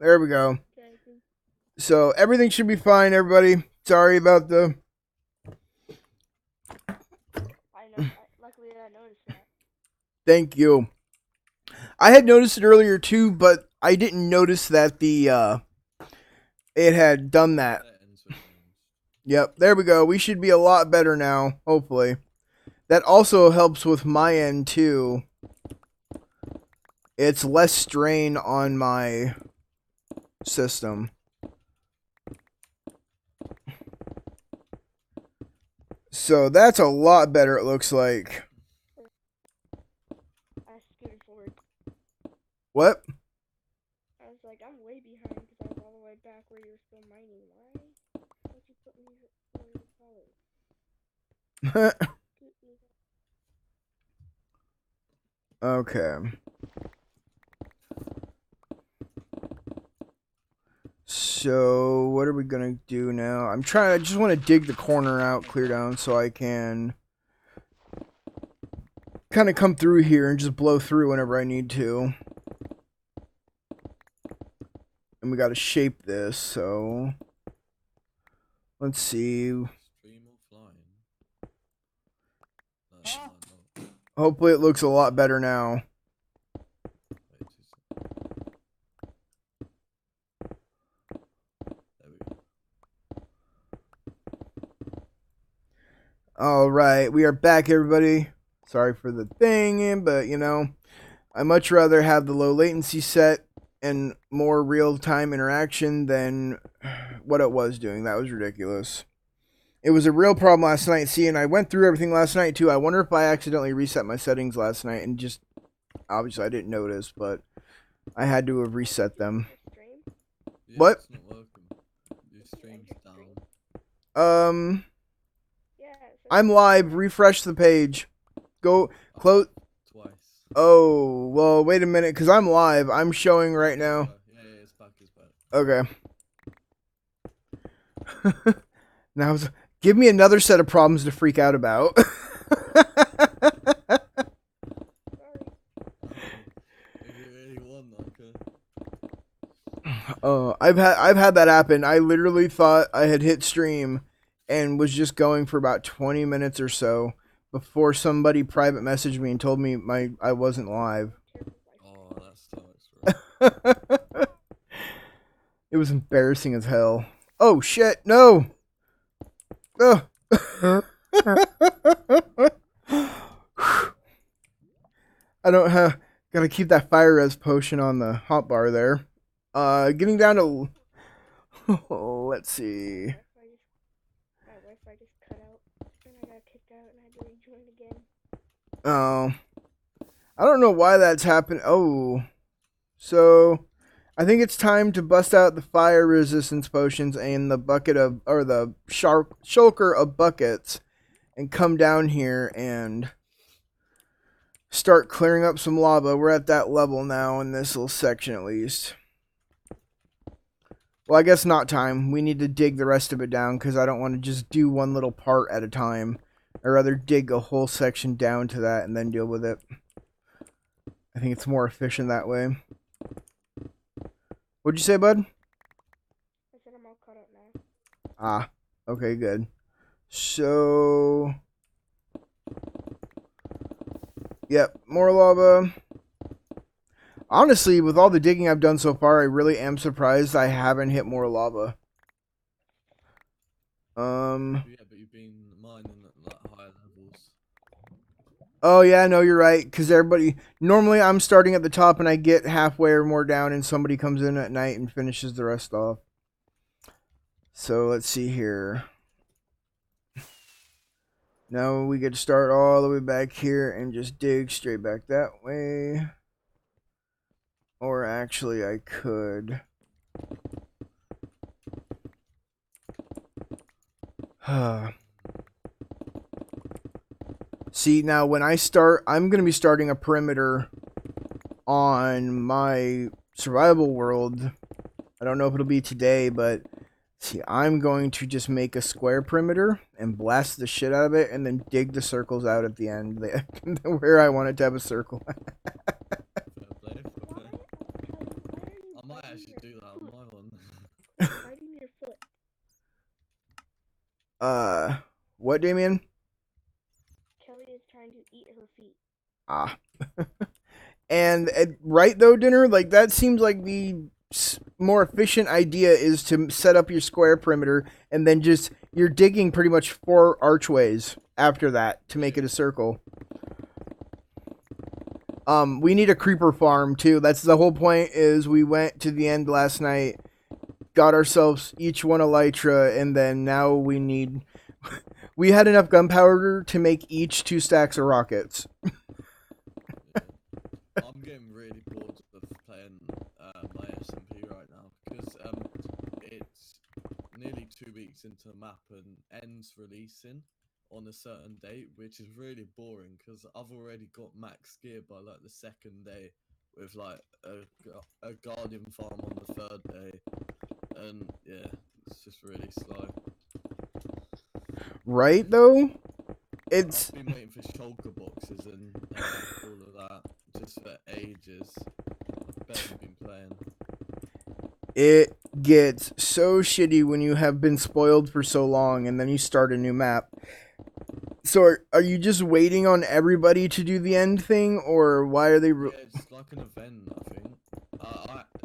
There we go. Okay, So everything should be fine, everybody. Sorry about the. I know. Luckily, I noticed that. Thank you. I had noticed it earlier too, but I didn't notice that it had done that. Settings were changed. Yep, there we go. We should be a lot better now, hopefully. That also helps with my end too. It's less strain on my system. So that's a lot better, it looks like. I scooted forward. What? I was like, I'm way behind because I was all the way back where you were still mining. Why? Why'd you put me where you followed? Okay. So what are we gonna do now? I just want to dig the corner out, clear down, so I can kind of come through here and just blow through whenever I need to. And we got to shape this, so let's see. Stream or flying? No. Hopefully it looks a lot better now. Wait, 2 seconds. There we go. Alright, we are back, everybody. Sorry for the thing, but you know, I much rather have the low latency set and more real-time interaction than what it was doing. That was ridiculous. It was a real problem last night. See, and I went through everything last night too. I wonder if I accidentally reset my settings last night and just obviously I didn't notice, but I had to have reset them. Stream? Yeah, What? It's not working. Your stream's down. Yeah. I'm live. Refresh the page. Go close. Twice. Oh, well, wait a minute, because I'm live. I'm showing right now. Yeah, it's back. Okay. Now, give me another set of problems to freak out about. Sorry. If you really want, okay. I've had that happen. I literally thought I had hit stream and was just going for about 20 minutes or so before somebody private messaged me and told me I wasn't live. Oh, that sucks, bro. It was embarrassing as hell. Oh shit, no. Ugh. I don't have. Gotta keep that fire res potion on the hotbar there. Getting down to. Let's see. My Wi-Fi just cut out, and I got kicked out, and I had to rejoin again. Oh, I don't know why that's happened. Oh, so I think it's time to bust out the fire resistance potions and the bucket of, or the shulker of buckets, and come down here and start clearing up some lava. We're at that level now in this little section at least. Well, I guess not time. We need to dig the rest of it down because I don't want to just do one little part at a time. I'd rather dig a whole section down to that and then deal with it. I think it's more efficient that way. What'd you say, bud? I said I'm all caught up now. Ah, okay, good. So, yep, more lava. Honestly, with all the digging I've done so far, I really am surprised I haven't hit more lava. Yeah, but you've been mining at like higher levels. Oh yeah, no, you're right. Because everybody normally I'm starting at the top and I get halfway or more down, and somebody comes in at night and finishes the rest off. So let's see here. Now we get to start all the way back here and just dig straight back that way. Or actually, I could. See, now when I start, I'm going to be starting a perimeter on my survival world. I don't know if it'll be today, but see, I'm going to just make a square perimeter and blast the shit out of it and then dig the circles out at the end where I want it to have a circle. Fair play. I might actually do that. on my one. Biting your foot. What, Damien? Kelly is trying to eat her feet. Ah. And right though, Dinner, like that seems like the more efficient idea is to set up your square perimeter and then just you're digging pretty much 4 archways after that to make it a circle. We need a creeper farm too. That's the whole point. Is we went to the end last night, got ourselves each one elytra, and then now we need. We had enough gunpowder to make each 2 stacks of rockets. I'm getting really bored of playing my SMP right now because it's nearly 2 weeks into the map and ends releasing on a certain date, which is really boring because I've already got max gear by like the 2nd day with like a guardian farm on the 3rd day, and yeah, it's just really slow. Right though, it's. I've been waiting for shulker boxes and all of that just for ages. I've barely been playing. It gets so shitty when you have been spoiled for so long and then you start a new map. So are you just waiting on everybody to do the end thing, or why are they? Yeah, it's like an event, I think.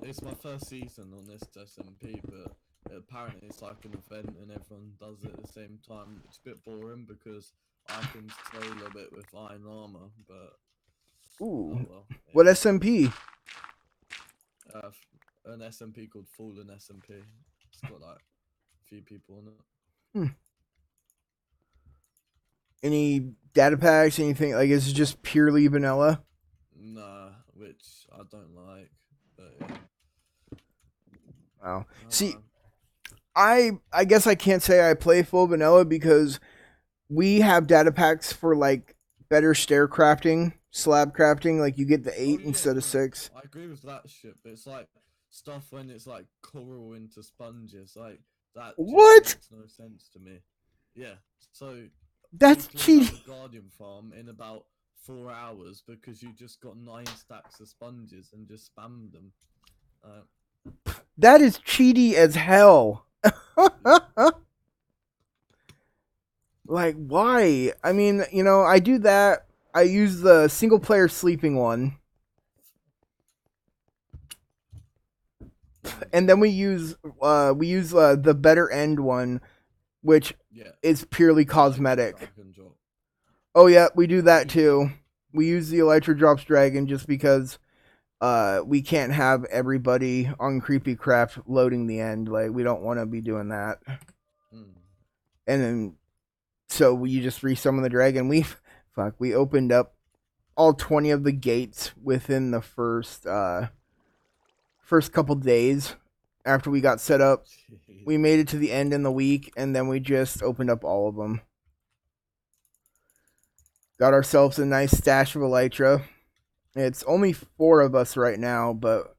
It's my first season on this SMP, but apparently it's like an event and everyone does it at the same time. It's a bit boring because I can solo a bit with iron armor, but Ooh, oh well. Yeah. what SMP? An SMP called Fallen SMP. It's got like a few people on it. Hmm. Any data packs? Anything like? Is it just purely vanilla? Nah, which I don't like, but yeah. Wow. See, I guess I can't say I play full vanilla because we have data packs for like better stair crafting, slab crafting. Like you get the 8 instead of 6. I agree with that shit, but it's like stuff when it's like coral into sponges, like that. What? Just makes no sense to me. Yeah, so That's you cheating. clean up the guardian farm in about 4 hours because you just got 9 stacks of sponges and just spammed them. That is cheaty as hell. Like, why? I mean, I do that. I use the single player sleeping one. And then we use the better end one, which is purely cosmetic. Oh yeah, we do that too. We use the Elytra Drops Dragon just because we can't have everybody on Creepy Craft loading the end. Like, we don't want to be doing that. And then, so you just resummon the dragon. We opened up all 20 of the gates within the first couple days after we got set up. Jeez. We made it to the end in the week, and then we just opened up all of them. Got ourselves a nice stash of Elytra. It's only 4 of us right now, but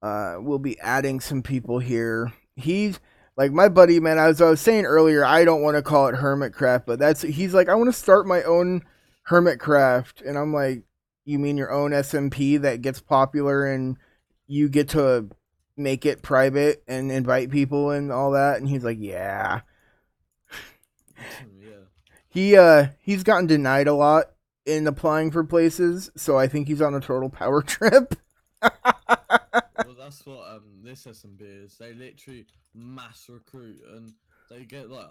we'll be adding some people here. He's like my buddy, man. As I was saying earlier, I don't want to call it Hermitcraft, but he's like, I want to start my own Hermitcraft, and I'm like, you mean your own SMP that gets popular and you get to make it private and invite people and all that? And he's like, yeah. He's gotten denied a lot in applying for places, so I think he's on a total power trip. Well, that's what this SMP is. They literally mass recruit, and they get like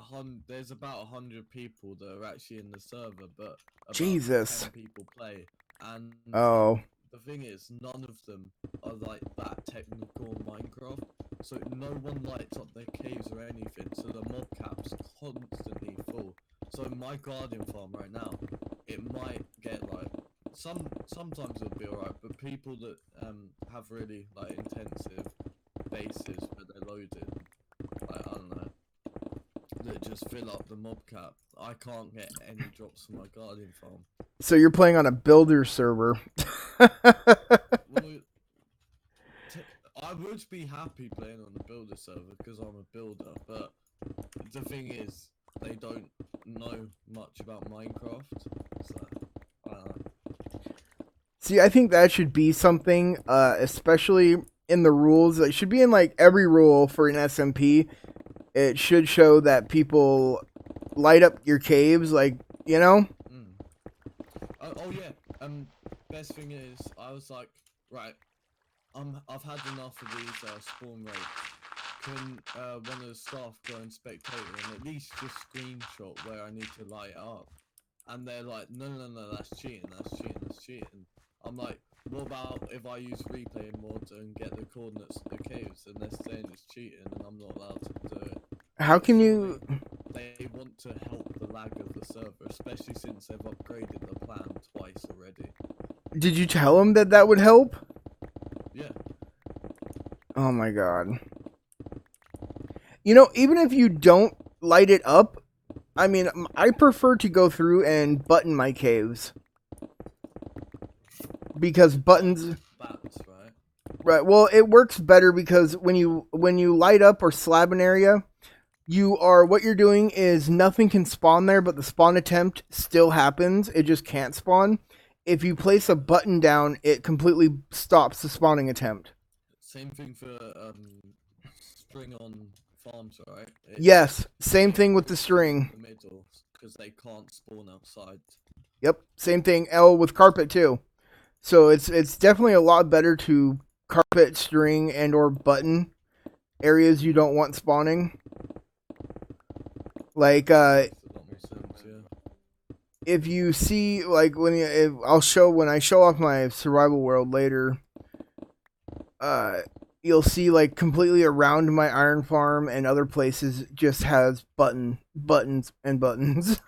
there's about 100 people that are actually in the server, but about Jesus. 10 people play. And the thing is, none of them are like that technical in Minecraft, so no one lights up their caves or anything. So the mob cap's constantly full. So my guardian farm right now, it might get like sometimes it'll be alright, but people that have really like intensive bases where they're loaded, like I don't know, that just fill up the mob cap. I can't get any drops from my guardian farm. So you're playing on a builder server. Well, I would be happy playing on the builder server because I'm a builder, but the thing is, they don't know much about Minecraft, so I don't know. See, I think that should be something, especially in the rules. It should be in like every rule for an SMP. It should show that people light up your caves, like, you know. Oh yeah. Best thing is, I was like, right, I've had enough of these spawn rates. Can one of the staff go and spectate and at least just screenshot where I need to light it up? And they're like, no, that's cheating, that's cheating. I'm like, what about if I use replay mods and get the coordinates of the caves? And they're saying it's cheating, and I'm not allowed to do it. How can you? They want to help the lag of the server, especially since they've upgraded the plan twice already. Did you tell them that that would help? Yeah. Oh my god. You know, even if you don't light it up, I mean, I prefer to go through and button my caves. Because buttons... Bats, right? Right, well, it works better because when you light up or slab an area, what you're doing is nothing can spawn there, but the spawn attempt still happens. It just can't spawn. If you place a button down, it completely stops the spawning attempt. Same thing for string on farms, right? Yes, same thing with the string. The middle, because they can't spawn outside. Yep, same thing. L with carpet too. So it's definitely a lot better to carpet, string, and or button areas you don't want spawning. Like if you see like when I show off my survival world later, you'll see like completely around my iron farm and other places just has buttons and buttons.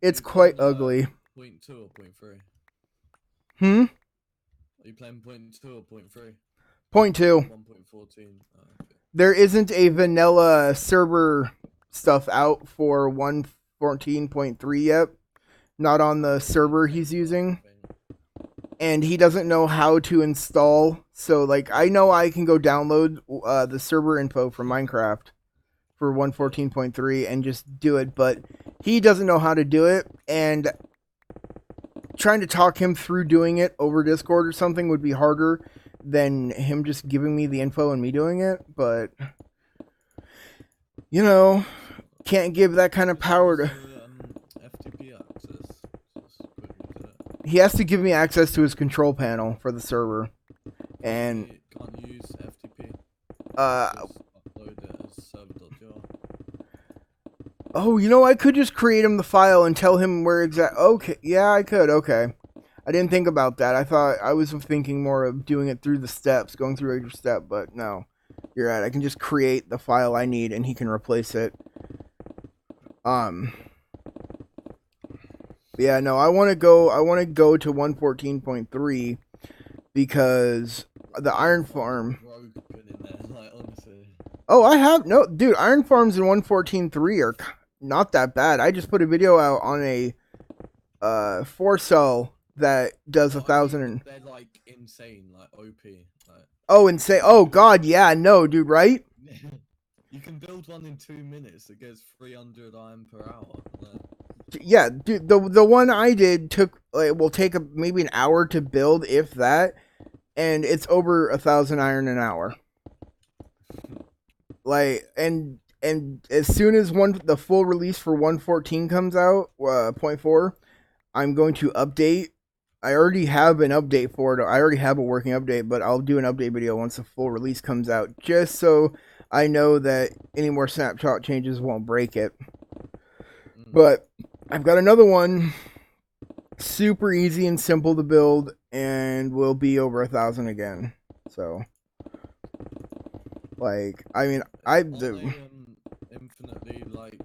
It's quite ugly. 0.2 or 0.3? Are you playing 0.2 or 0.3? 0.2. 1.14. Oh, okay. There isn't a vanilla server stuff out for 1.14.3 yet. Not on the server he's using. And he doesn't know how to install. So, like, I know I can go download the server info from Minecraft for 1.14.3 and just do it. But he doesn't know how to do it. And trying to talk him through doing it over Discord or something would be harder than him just giving me the info and me doing it. But, you know, can't give that kind of power to... FTP access. He has to give me access to his control panel for the server. And... Can't use FTP. Upload it as server.jar. Oh, you know, I could just create him the file and tell him where Okay, yeah, I could, okay. I didn't think about that. I was thinking more of doing it through the steps, going through every step, but no. You're right, I can just create the file I need and he can replace it. Yeah, no, I want to go to 1.14.3 because the iron farm... Oh, I have... No, dude, iron farms in 1.14.3 are not that bad. I just put a video out on a 4-cell that does 1,000 and... They're like insane, like OP. Like... Oh, insane. Oh, God, yeah, no, dude, right? You can build one in 2 minutes. It gets 300 iron per hour. Like... Yeah, dude, the one I did will take maybe an hour to build, if that, and it's over 1,000 iron an hour. Like, and as soon as the full release for 1.14 comes out, 0.4, I'm going to update. I already have an update for it. I already have a working update, but I'll do an update video once the full release comes out, just so I know that any more snapshot changes won't break it. But I've got another one, super easy and simple to build, and will be over 1,000 again. So, like, I mean, infinitely, like,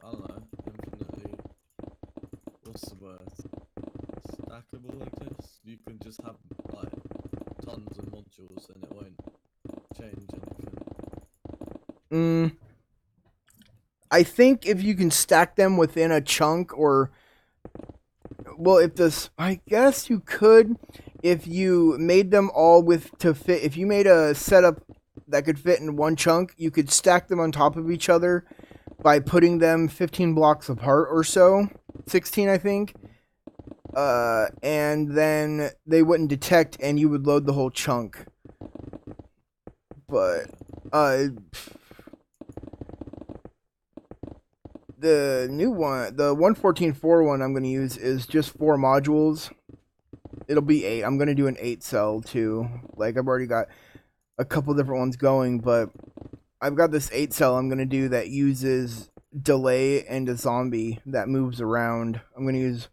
I don't know, infinitely, what's the word? Stackable, I guess? You can just have, like, tons of modules and it won't change anything. I think if you can stack them within a chunk or... Well, I guess you could if you made them all fit. If you made a setup that could fit in one chunk, you could stack them on top of each other by putting them 15 blocks apart or so. 16, I think. and then they wouldn't detect, and you would load the whole chunk. But the new one, the 114.4 one I'm going to use is just 4 modules. It'll be 8. I'm going to do an 8 cell too. Like, I've already got a couple different ones going, but I've got this 8 cell I'm going to do that uses delay and a zombie that moves around. I'm going to use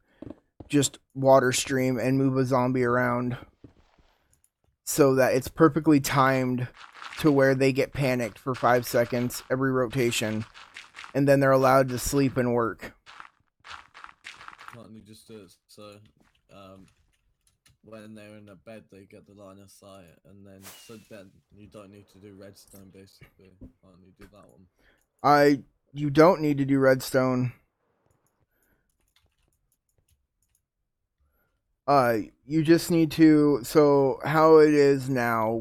just water stream and move a zombie around so that it's perfectly timed to where they get panicked for 5 seconds every rotation, and then they're allowed to sleep and work. Can't you just do it so when they're in a bed they get the line of sight, and then so then you don't need to do redstone basically? Can't you do that one? You don't need to do redstone. You just need to. So how it is now,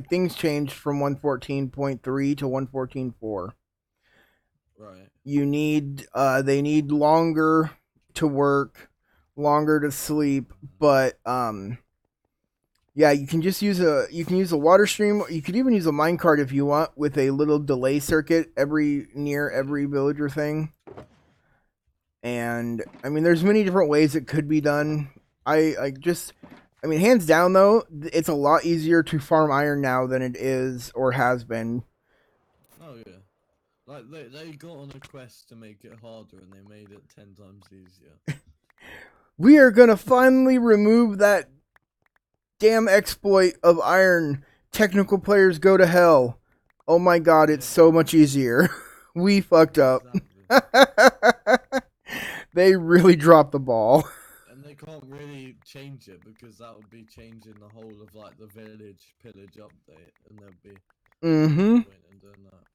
things changed from 114.3 to 114.4. Right. You need they need longer to work, longer to sleep, but yeah, you can use a water stream. You could even use a minecart if you want, with a little delay circuit near every villager thing. And I mean, there's many different ways it could be done. I mean, hands down though, it's a lot easier to farm iron now than it is or has been. Oh yeah. Like they got on a quest to make it harder, and they made it 10 times easier. We are gonna finally remove that damn exploit of iron. Technical players go to hell. Oh my god, it's so much easier. We fucked up. Exactly. They really dropped the ball. And they can't really change it because that would be changing the whole of like the village pillage update, and there'd be no point in doing that.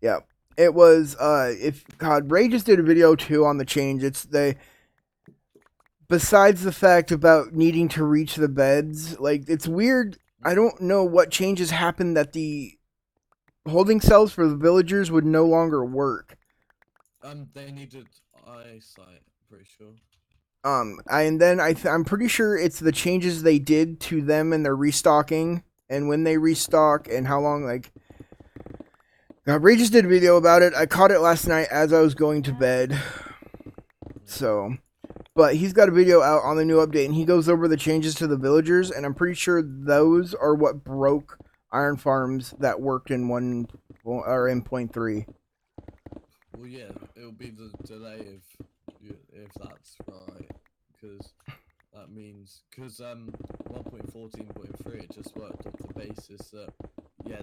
Yeah. It was if God, Ray just did a video too on the change. Besides the fact about needing to reach the beds, like, it's weird. I don't know what changes happened that the holding cells for the villagers would no longer work. They needed eyesight, pretty sure. And then I'm pretty sure it's the changes they did to them and their restocking, and when they restock and how long. Like, God, Ray just did a video about it. I caught it last night as I was going to bed. So, but he's got a video out on the new update, and he goes over the changes to the villagers, and I'm pretty sure those are what broke iron farms that worked in 0.3. Well, yeah, it'll be the delay if that's right, because that means 1.14.3 it just worked off the basis that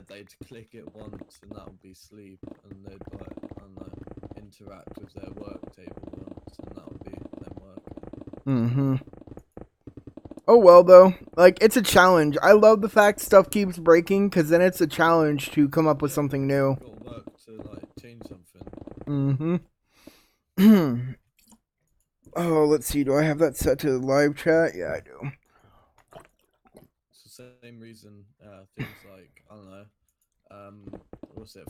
they'd click it once and that would be sleep, and they'd like, I don't know, interact with their work table once and that would be them working. Oh well, though, like, it's a challenge. I love the fact stuff keeps breaking, because then it's a challenge to come up with something new. Got work to like change something. Oh, let's see. Do I have that set to live chat? Yeah, I do. It's the same reason things like, I don't know,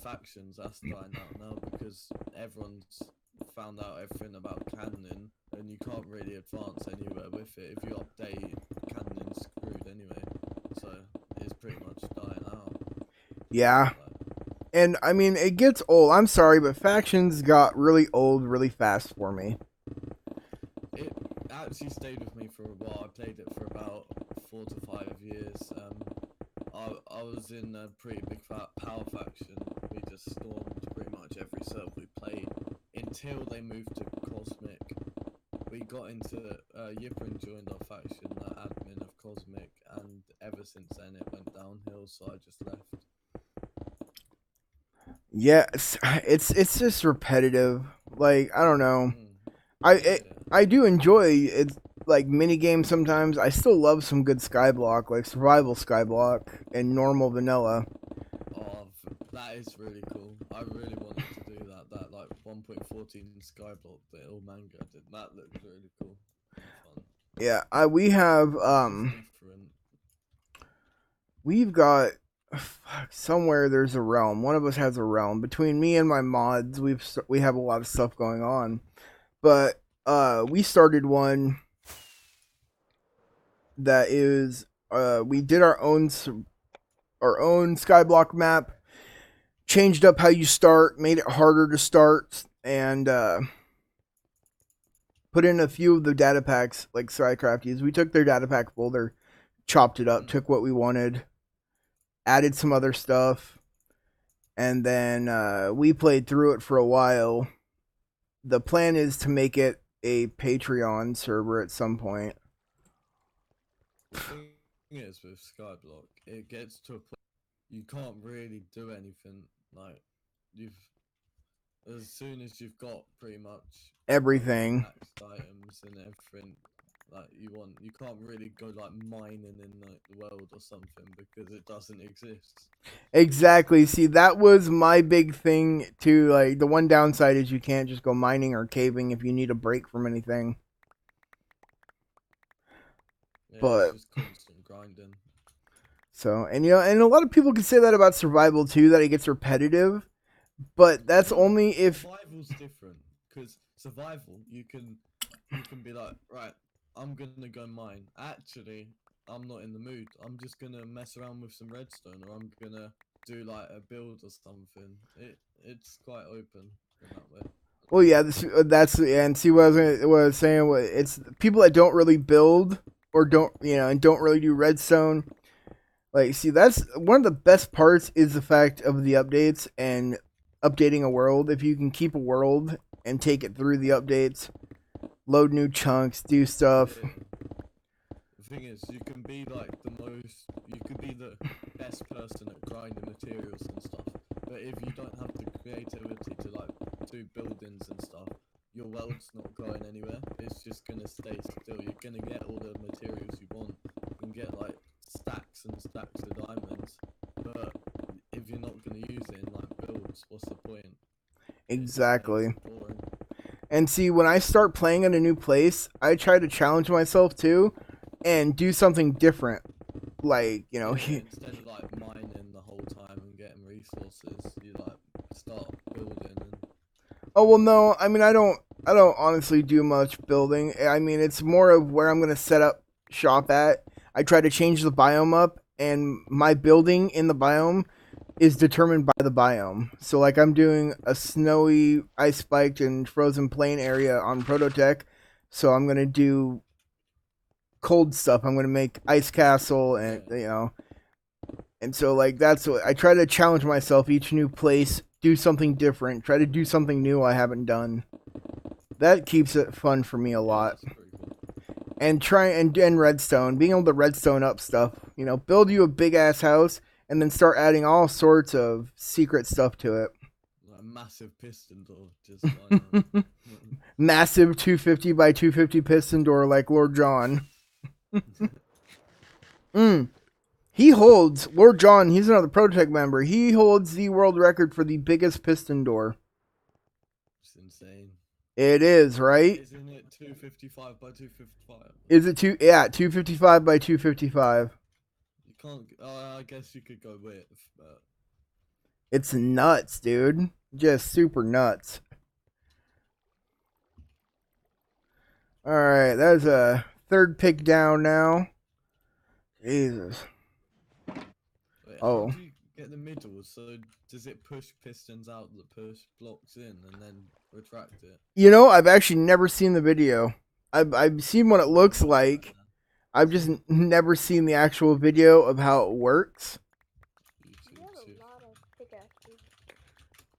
factions, that's dying out now because everyone's found out everything about cannon, and you can't really advance anywhere with it. If you update, cannon's screwed anyway, so it's pretty much dying out. Yeah. And I mean, it gets old. I'm sorry, but factions got really old really fast for me. It actually stayed with me for a while. I played it for about 4 to 5 years. I was in a pretty big power faction. We just stormed pretty much every server we played until they moved to Cosmic. We got into Yiprin joined our faction, the admin of Cosmic, and ever since then it went downhill. So I just left. Yeah, it's just repetitive. Like, I don't know. I do enjoy it, like, mini games sometimes. I still love some good Skyblock, like survival Skyblock and normal vanilla. Oh, that is really cool. I really wanted to do that. That like 1.14 Skyblock that Il Manga did. That looked really cool. Fun. Yeah, we have we've got somewhere there's a realm. One of us has a realm. Between me and my mods, we have a lot of stuff going on. But we started one that is we did our own skyblock map, changed up how you start, made it harder to start, and put in a few of the data packs like Skycrafties. We took their data pack folder, chopped it up, took what we wanted, added some other stuff, and then we played through it for a while. The plan is to make it a Patreon server at some point. The thing is with Skyblock, it gets to a point you can't really do anything. Like as soon as you've got pretty much Everything. items and everything like you can't really go like mining in like the world or something because it doesn't exist. Exactly. See, that was my big thing too. Like, the one downside is you can't just go mining or caving if you need a break from anything. Yeah, But it's just constant grinding. so, and and a lot of people can say that about survival too, that it gets repetitive. But that's only if survival's different, because survival you can be like, right, I'm gonna go mine. Actually, I'm not in the mood. I'm just gonna mess around with some redstone, or I'm gonna do like a build or something. It's quite open in that way. well, yeah, that's and see what I was saying. It's people that don't really build or don't and don't really do redstone. Like, see, that's one of the best parts is the fact of the updates and updating a world. If you can keep a world and take it through the updates, load new chunks, do stuff. Yeah. The thing is, you can be like you could be the best person at grinding materials and stuff. But if you don't have the creativity to like do buildings and stuff, your world's not going anywhere. It's just gonna stay still. You're gonna get all the materials you want. You can get like stacks and stacks of diamonds, but if you're not gonna use it in like builds, what's the point? Exactly. And see, when I start playing in a new place, I try to challenge myself too, and do something different. Like, instead of like mining the whole time and getting resources, you like start building. Oh well, no. I mean, I don't honestly do much building. I mean, it's more of where I'm gonna set up shop at. I try to change the biome up, and my building in the biome is determined by the biome. So, like, I'm doing a snowy, ice spiked, and frozen plain area on ProtoTech. So I'm gonna do cold stuff. I'm gonna make ice castle, and and so like that's what I try to challenge myself each new place. Do something different. Try to do something new I haven't done. That keeps it fun for me a lot. And try and redstone, being able to redstone up stuff. Build you a big ass house and then start adding all sorts of secret stuff to it. Like a massive piston door, just massive 250 by 250 piston door like Lord John. He holds, Lord John, he's another ProtoTech member. He holds the world record for the biggest piston door. It's insane. It is, right? Isn't it 255 by 255? Is it 255 by 255? You can't, I guess you could go width, but... It's nuts, dude. Just super nuts. Alright, that's a third pick down now. Jesus. Wait, Oh. how do you get the middle? So does it push pistons out that push blocks in and then retract it? I've actually never seen the video. I've seen what it looks like. I've just never seen the actual video of how it works.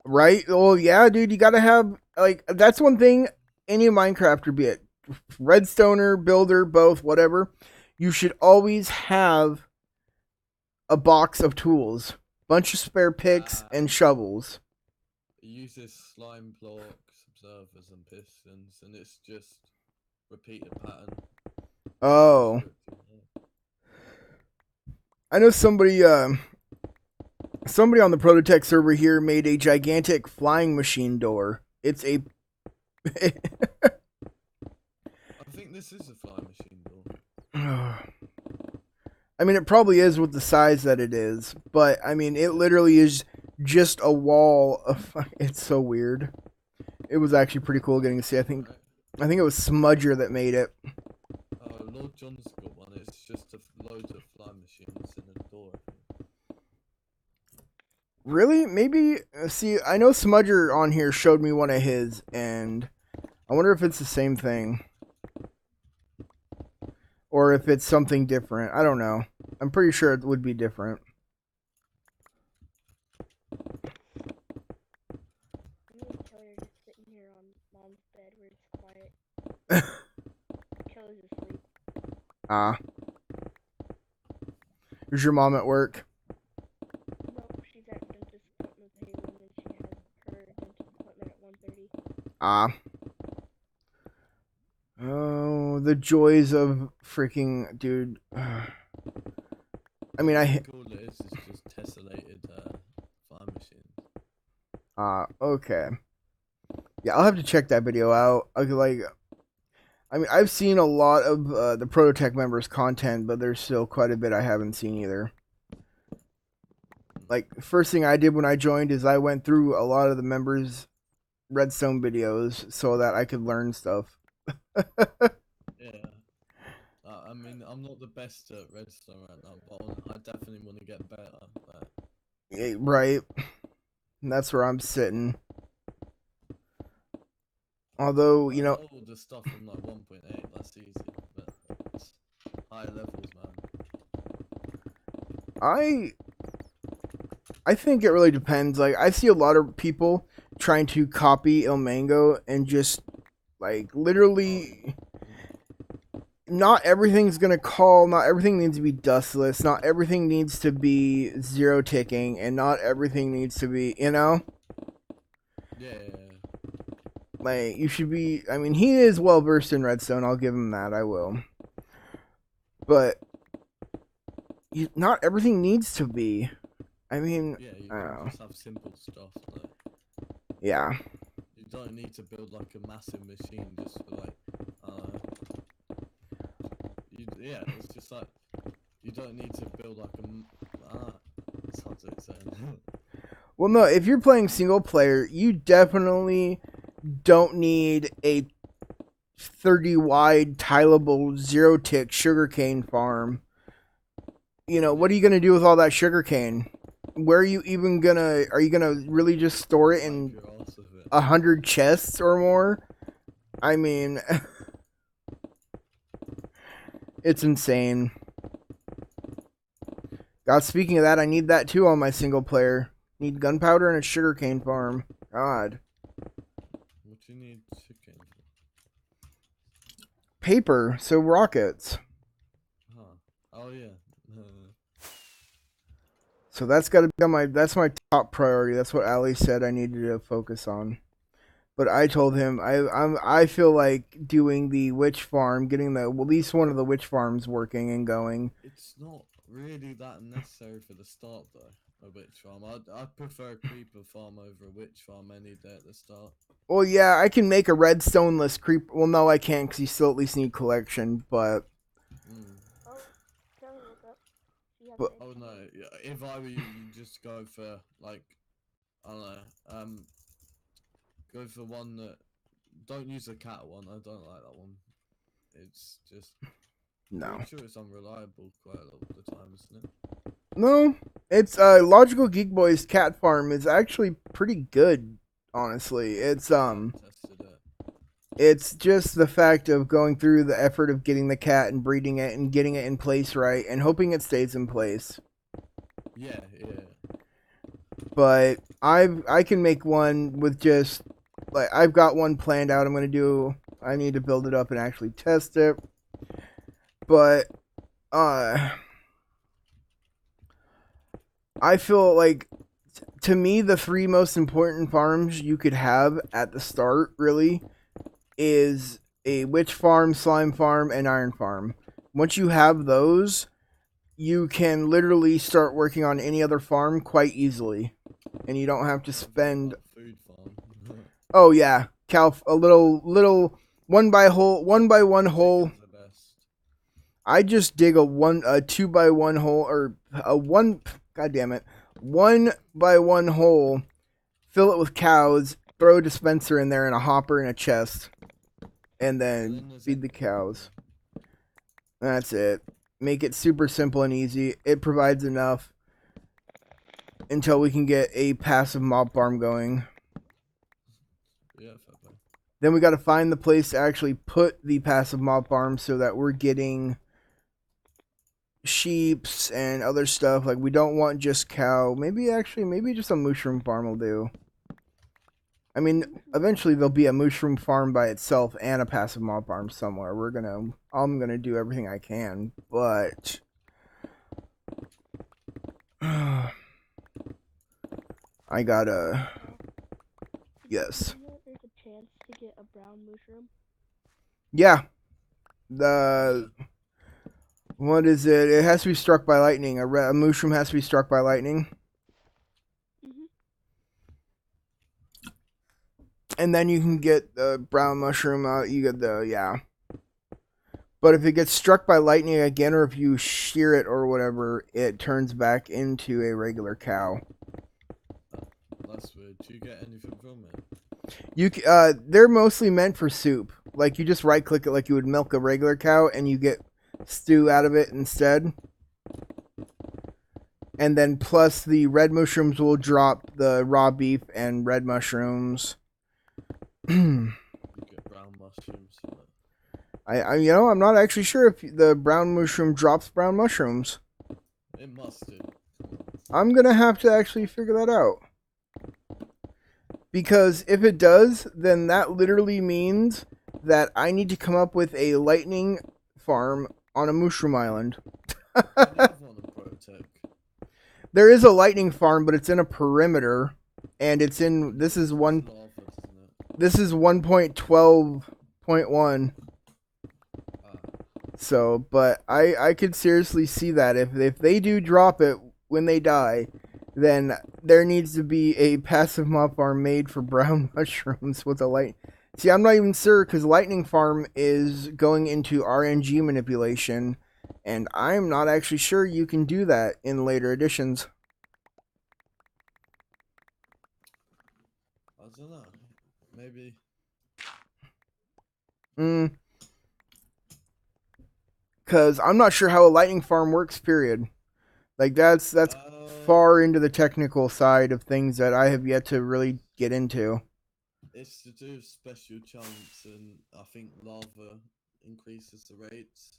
Right? Well, yeah, dude, you gotta have, like, that's one thing any Minecrafter, be it redstoner, builder, both, whatever, you should always have a box of tools, bunch of spare picks and shovels. It uses slime blocks, observers, and pistons, and it's just repeated pattern. Oh. I know somebody on the ProtoTech server here made a gigantic flying machine door. It's a... I think this is a flying machine door. I mean, it probably is with the size that it is, but I mean, it literally is just a wall of... It's so weird. It was actually pretty cool getting to see. I think I think it was Smudger that made it. Oh, Lord John's got one. It's just loads of fly machines in a door. Really? Maybe. See, I know Smudger on here showed me one of his, and I wonder if it's the same thing. Or if it's something different. I don't know. I'm pretty sure it would be different. Me and Kelly are just sitting here on Mom's bed where it's quiet. Kelly's asleep. Ah. Is your mom at work? No, she's at dentist appointment with Hayden, and she has her dentist appointment at 1:30. Ah. Oh, the joys of freaking dude. I mean, All it is just tessellated fly machines. Okay. Yeah, I'll have to check that video out. I mean, I've seen a lot of the ProtoTech members' content, but there's still quite a bit I haven't seen either. Like, first thing I did when I joined is I went through a lot of the members' Redstone videos so that I could learn stuff. Yeah. I mean, I'm not the best at Redstone right now, but I definitely want to get better. But... Yeah, right. And that's where I'm sitting. Although, you know, all the stuff from like 1.8, that's easy, but it's high levels, man. I think it really depends. Like, I see a lot of people trying to copy Il Mango and just like literally not everything's gonna call, not everything needs to be dustless, not everything needs to be zero ticking, and not everything needs to be, you know? Yeah. Like, you should be, I mean, he is well versed in Redstone, I'll give him that, I will. But not everything needs to be. I mean, Yeah, you I don't can know. just have simple stuff. Like, Yeah. you don't need to build like a massive machine just for like, yeah, it's just like, you don't need to build like it's hard to explain. Well, no, if you're playing single player, you definitely don't need a 30 wide tileable zero tick sugarcane farm. You know, what are you going to do with all that sugarcane? Where are you even gonna, are you gonna really just store it in 100 chests or more? I mean, it's insane. God, speaking of that, I need that too on my single player. Need gunpowder and a sugarcane farm. God. What do you need chicken? Paper, so rockets. Huh. Oh yeah. So that's got to be on that's my top priority. That's what Ali said I needed to focus on. But I told him I feel like doing the witch farm, getting the at least one of the witch farms working and going. It's not really that necessary for the start though. A witch farm. I'd prefer a creeper farm over a witch farm any day at the start. Well, yeah, I can make a redstoneless creep. Well, no, I can't because you still at least need collection. But Oh, Kelly woke up. oh no, if I were you, you'd just go for like, I don't know, go for one that, don't use the cat one. I don't like that one. It's just, no. I'm sure it's unreliable quite a lot of the time, isn't it? No, it's Logical Geek Boy's cat farm is actually pretty good. Honestly, it's just the fact of going through the effort of getting the cat and breeding it and getting it in place right and hoping it stays in place. Yeah. But I can make one with just like I've got one planned out. I need to build it up and actually test it. But I feel like to me the three most important farms you could have at the start really is a witch farm, slime farm, and iron farm. Once you have those, you can literally start working on any other farm quite easily, and you don't have to spend. Food farm. Oh yeah, a little one by one hole. I just dig a 2x1 hole or a one. God damn it, 1x1 hole. Fill it with cows. Throw a dispenser in there and a hopper and a chest. and then feed the cows. That's it. Make it super simple and easy. It provides enough until we can get a passive mob farm going. Yeah, fair play. Then we got to find the place to actually put the passive mob farm so that we're getting sheeps and other stuff. Like, we don't want just cow. Maybe just a mushroom farm will do. I mean, eventually there'll be a mushroom farm by itself and a passive mob farm somewhere. I'm gonna do everything I can, but I gotta. Yes. Do you know there's a chance to get a brown mushroom? Yeah. What is it? It has to be struck by lightning. A mushroom has to be struck by lightning. And then you can get the brown mushroom out. You get But if it gets struck by lightning again, or if you shear it or whatever, it turns back into a regular cow. That's weird. Do you get anything from it? They're mostly meant for soup. Like, you just right click it like you would milk a regular cow, and you get stew out of it instead. And then plus the red mushrooms will drop the raw beef and red mushrooms. You get brown mushrooms. I'm not actually sure if the brown mushroom drops brown mushrooms. It must do. I'm gonna have to actually figure that out. Because if it does, then that literally means that I need to come up with a lightning farm on a mushroom island. There is a lightning farm, but it's in a perimeter, and it's in. This is 1.12.1. So, but I could seriously see that if they do drop it when they die, then there needs to be a passive mob farm made for brown mushrooms with a light. See, I'm not even sure, because lightning farm is going into RNG manipulation, and I'm not actually sure you can do that in later editions. I don't know. Maybe. Because I'm not sure how a lightning farm works, period. Like, that's far into the technical side of things that I have yet to really get into. It's to do with special chunks, and I think lava increases the rates.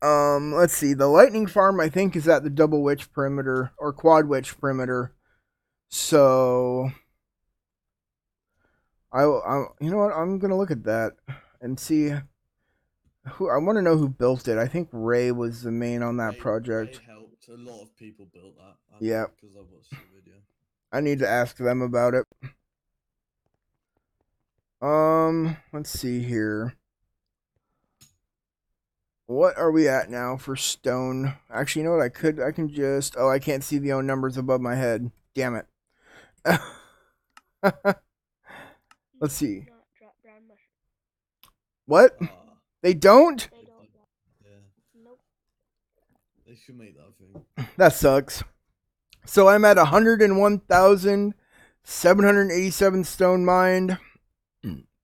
Let's see. The lightning farm, I think, is at the double witch perimeter or quad witch perimeter. So, you know what? I'm gonna look at that and see. I want to know who built it. I think Ray was the main on that project. Ray helped. A lot of people built that. Yeah. Because I watched the video. I need to ask them about it. Let's see here. What are we at now for stone? Actually, you know what? I can just. Oh, I can't see the own numbers above my head. Damn it. Let's see. What? They don't? Yeah. Nope. They should make that thing. That sucks. So I'm at 101,787 stone mined.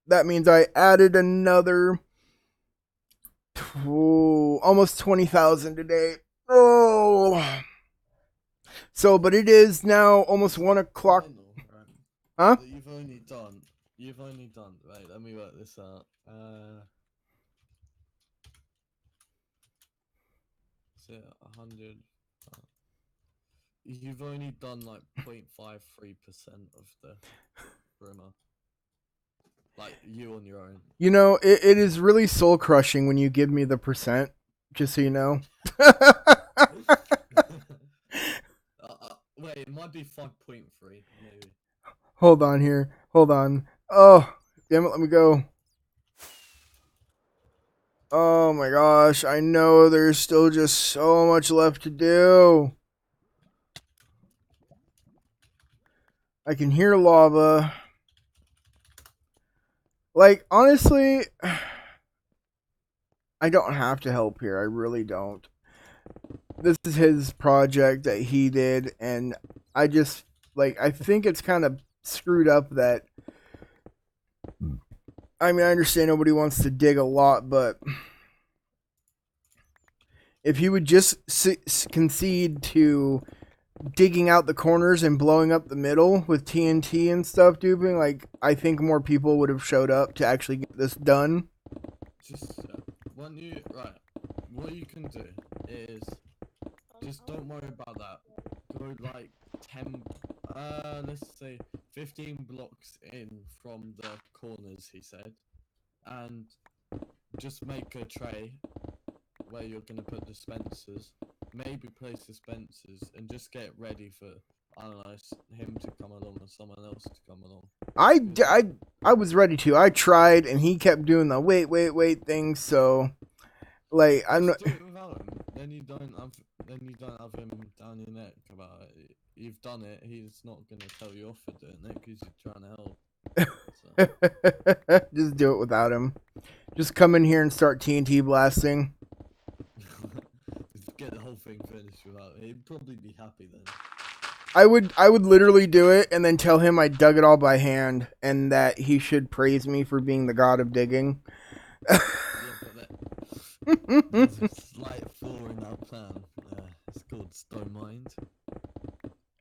That means I added another almost 20,000 today. Oh. So, but it is now almost 1 o'clock. Huh? You've only done. Right, let me work this out. So 100. You've only done like 0.53% of the rumor. Like, you on your own. You know, it is really soul crushing when you give me the percent, just so you know. Wait, it might be 5.3, maybe. Hold on here. Hold on. Oh, damn it, let me go. Oh my gosh, I know there's still just so much left to do. I can hear lava. Like, honestly, I don't have to help here. I really don't. This is his project that he did, and I think it's kind of screwed up that I mean, I understand nobody wants to dig a lot, but if he would just concede to digging out the corners and blowing up the middle with TNT and stuff, duping, like, I think more people would have showed up to actually get this done. Just when you what you can do is just don't worry about that. Go like 10, let's say 15 blocks in from the corners, he said, and just make a tray where you're gonna put dispensers. Maybe place dispensers and just get ready for, I don't know, him to come along or someone else to come along. I was ready to. I tried, and he kept doing the wait thing. So, like, I'm not. Just do it without him. Then you don't have him down your neck about it. You've done it. He's not gonna tell you off for doing it because you're trying to help. Just do it without him. Just come in here and start TNT blasting. Just get the whole thing finished without it. He'd probably be happy then. I would literally do it and then tell him I dug it all by hand and that he should praise me for being the god of digging. Yeah, but there's a slight flaw in our plan. It's called Stone Mind.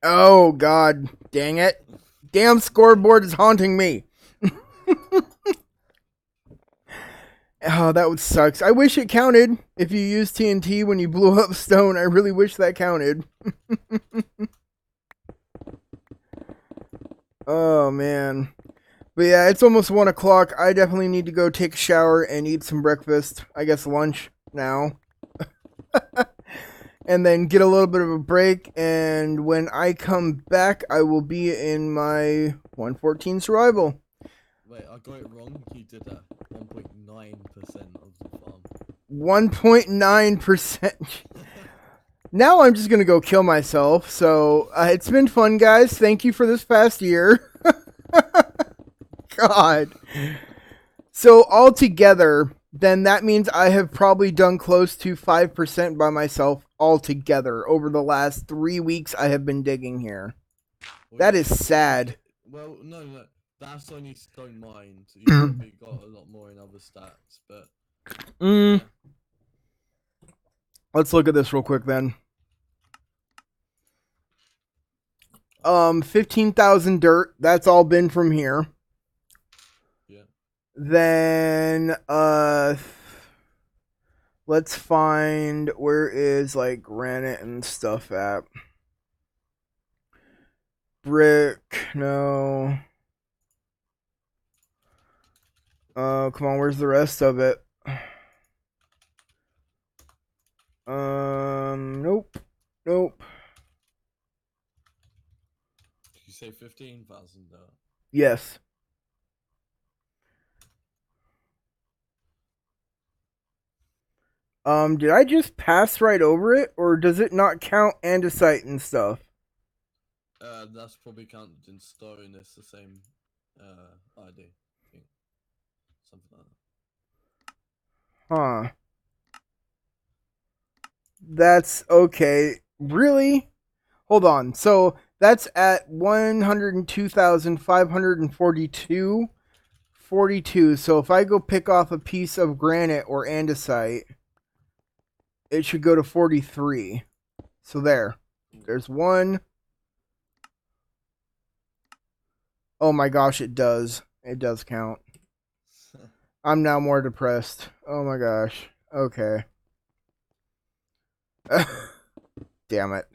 Oh god, dang it. Damn scoreboard is haunting me. Oh, that would suck. I wish it counted if you used TNT when you blew up stone. I really wish that counted. Oh, man. But yeah, it's almost 1 o'clock. I definitely need to go take a shower and eat some breakfast. I guess lunch now. And then get a little bit of a break. And when I come back, I will be in my 114 survival. Wait, I got it wrong. He did a 1.9% of the farm. 1.9%. Now I'm just going to go kill myself. So it's been fun, guys. Thank you for this past year. God. So altogether, then that means I have probably done close to 5% by myself altogether over the last 3 weeks I have been digging here. Well, That is sad. Well, no. That's only Stone Mind. You probably got a lot more in other stats, but... Yeah. Let's look at this real quick then. 15,000 dirt. That's all been from here. Yeah. Then, let's find where is like granite and stuff at. Brick, no. Come on, where's the rest of it? Nope. Did you say 15,000 though? Yes. Did I just pass right over it, or does it not count andesite and stuff? That's probably counted in stone. It's the same ID. I think. Something like that. Huh. That's okay. Really? Hold on. So that's at 102,542. 42. So if I go pick off a piece of granite or andesite, it should go to 43. So there. There's one. Oh my gosh, it does. It does count. I'm now more depressed. Oh my gosh. Okay. Damn it.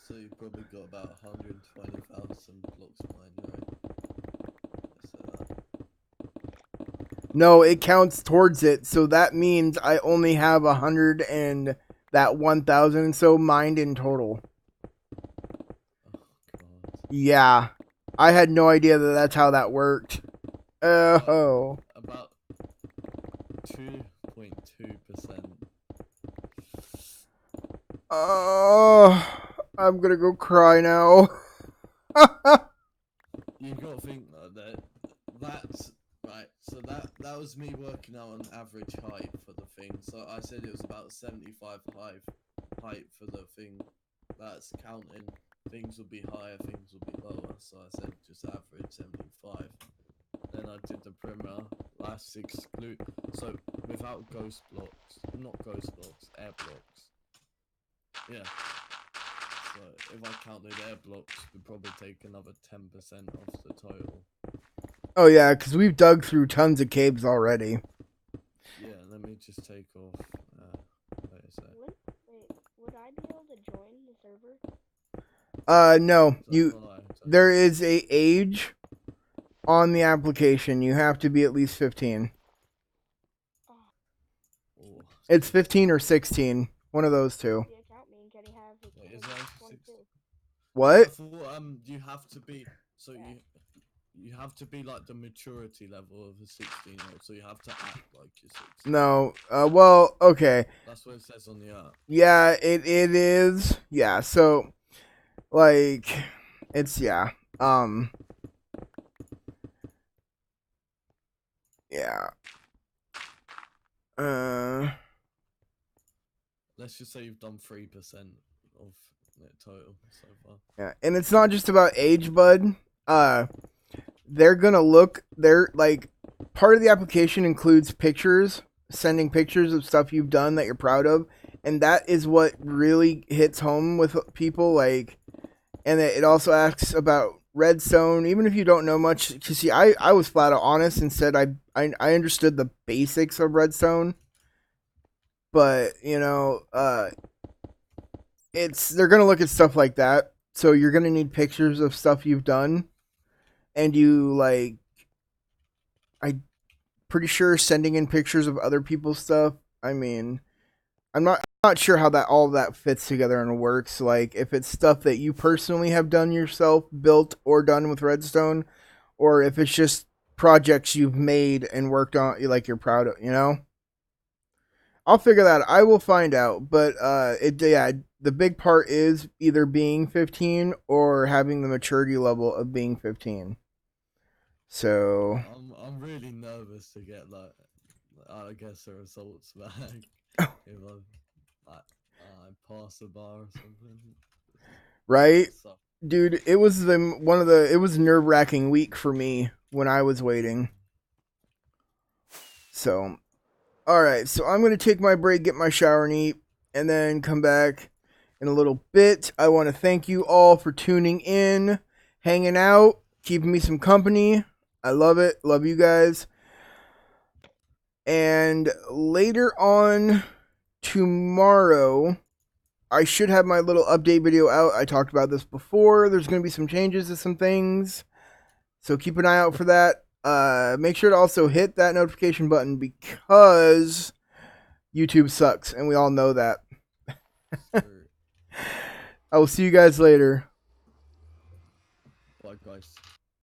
So you probably got about 120,000 blocks behind you, right? No, it counts towards it, so that means I only have 100 and that 1,000 so mined in total. Oh, God. Yeah. I had no idea that that's how that worked. Oh. About 2.2%. Oh, I'm gonna go cry now. You gotta think though that that's right. So that was me working out an average height for the thing. So I said it was about 75 height for the thing. That's counting. Things will be higher, things will be lower. So I said just average 75. then I did the perimeter. That's exclude. So without ghost blocks, not ghost blocks, air blocks. Yeah. So if I counted air blocks, we'd probably take another 10% off the total. Oh yeah, because we've dug through tons of caves already. Yeah, let me just take off. Wait a sec. Wait, would I be able to join the server? No, So there is a age on the application. You have to be at least 15. Oh, It's 15 or 16. One of those two. The account mean, can he have it? wait, is that 22? What? I thought you have to be so Yeah. you have to be like the maturity level of a 16-year-old, so you have to act like you're 16. No. Well, okay. That's what it says on the app. Yeah, it is. Yeah, so like it's yeah. Yeah. Let's just say you've done 3% of the total so far. Yeah, and it's not just about age, bud. They're gonna look. They're like part of the application includes pictures, sending pictures of stuff you've done that you're proud of, and that is what really hits home with people. Like, and it also asks about redstone, even if you don't know much. You see, I was flat out honest and said I understood the basics of redstone, but you know, they're gonna look at stuff like that. So you're gonna need pictures of stuff you've done, and you like, I pretty sure sending in pictures of other people's stuff. I mean, I'm not sure how that all of that fits together and works. Like if it's stuff that you personally have done yourself, built or done with redstone, or if it's just projects you've made and worked on, like you're proud of, you know. I'll figure that out. I will find out, but the big part is either being 15 or having the maturity level of being 15. So I'm really nervous to get like I guess the results back. If I pass a bar or something. right, So, dude, it was it was nerve-wracking week for me when I was waiting. So, all right, so I'm gonna take my break, get my shower and eat, and then come back in a little bit. I want to thank you all for tuning in, hanging out, keeping me some company. I love it. Love you guys. And later on tomorrow, I should have my little update video out. I talked about this before. There's going to be some changes to some things. So keep an eye out for that. Make sure to also hit that notification button because YouTube sucks, and we all know that. I will see you guys later. bye guys.